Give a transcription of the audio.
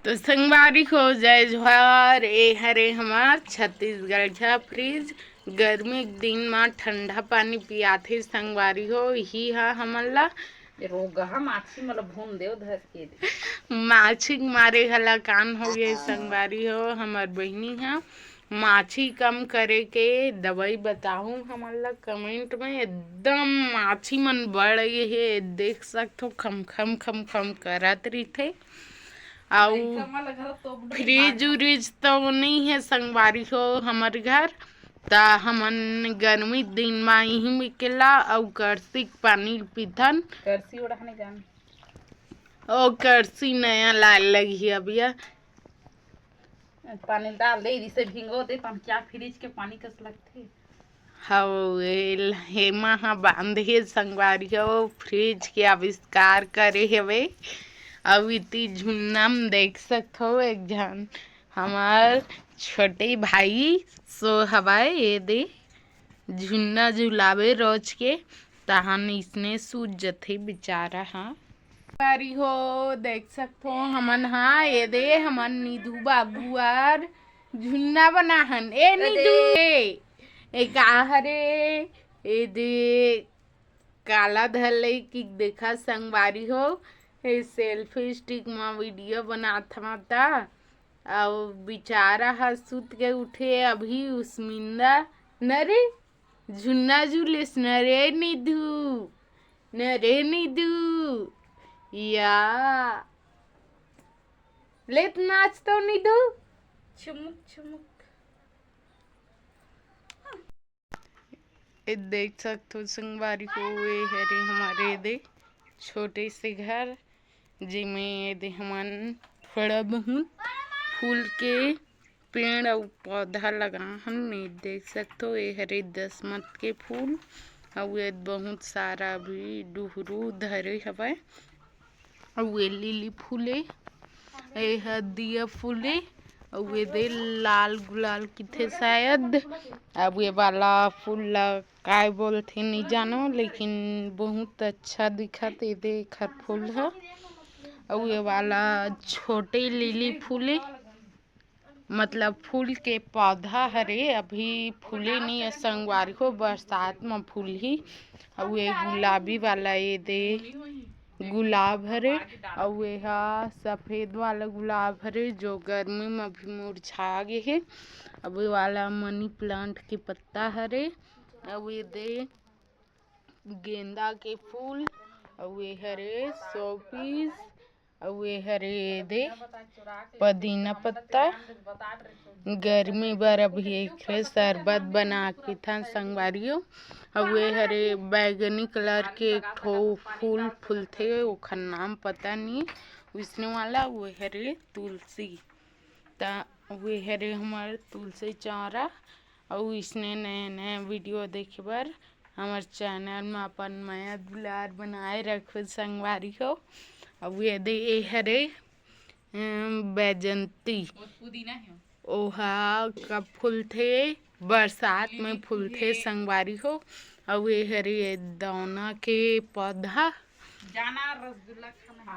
तो संगवारी हो जय जोहार। ए हरे हमार छत्तीसगढ़ झा फ्रिज गर्मी के दिन में ठंडा पानी पियाथे संगवारी हो। ही हा हमन ला रोगा माछी मतलब भून दे धर के माछी मारे हला कान हो गए संगवारी हो। हमार बहनी है माछी कम करे के दवाई बताऊं हमन ला कमेंट में। एकदम माछी मन बढ़ गए है, देख सकते खम खम खम खम करत रही थे। आउ फ्रिज उरिज तो नहीं है संगवारी हो हमार घर। ता हमन गर्मी दिन में यही मिकेला और करसी पानी पीथन। करसी ओढ़ाने जान ओ करसी नया लाल लगी अभी पानी डाल दे इसे भिंगो दे तम क्या फ्रिज के पानी कस लगथे। हेमा हा बांधे संगवारी हो फ्रिज के आविष्कार करे हवे। अब इतनी झुन्ना में देख सकते हो एक जन हमार छोटे भाई सो हवाए ये दे झुन्ना झुलावे रोज के तहन इसने सूझ जथे बेचारा। हाँ बारी हो देख सकते हो हमन। हाँ ये दे हमन निधु बाबूआर झुन्ना बनाहन। ए निधु ए का हरे ए दे काला धले की देखा संगवारी हो। ए सेल्फी स्टिक में वीडियो बनाथा था और बेचारा हा सुत के उठे अभी उसमिंदा नरे झुन्ना झूलेस नरे निधु या लेत नाच तो निधु चुमुक चुमुक देख सकते हो संगवारी को। ये हरे हमारे दे छोटे से घर जिमें दे हमन थोड़ा बहुत फूल के पेड़ और पौधा लगा हम देख सकते हो। ये हरे 10 मत के फूल और ये बहुत सारा भी डुहरू धरे हवे और ये लिली फूले ये हदिया फूले और ये दे लाल गुलाल किथे शायद। अब ये वाला फूल ला काय बोलथे नहीं जानो लेकिन बहुत अच्छा दिखत ये दे खर फूल है। और ये वाला छोटे लिली फूले मतलब फूल के पौधा हरे अभी फूले नहीं है संगवारी को बरसात में फूल ही। और ये गुलाबी वाला ये दे गुलाब हरे और ये सफेद वाला गुलाब हरे जो गर्मी में भी मुरझा गए है। अब ये वाला मनी प्लांट के पत्ता हरे और ये दे गेंदा के फूल और ये हरे शोपीस और ये हरे दे पुदीना पत्ता। गर्मी बर अभी एक शरबत बना के था संगवारियों। और ये हरे बैगनी कलर के एक ठो फूल फूलथे ओखर नाम पता नहीं उसने वाला। वो हरे तुलसी ता वो हरे हमारे तुलसी चौरा। और इसने नए नए वीडियो देखे बर हमारे चैनल में अपन माया दुलार बनाए रखो संगवारी हो। अब ये दे ये हरे बैजंती ओहा कब फूल थे बरसात में फूल थे संगवारी हो। और ये हरे दौना के पौधा जाना रसगुल्ला खाना।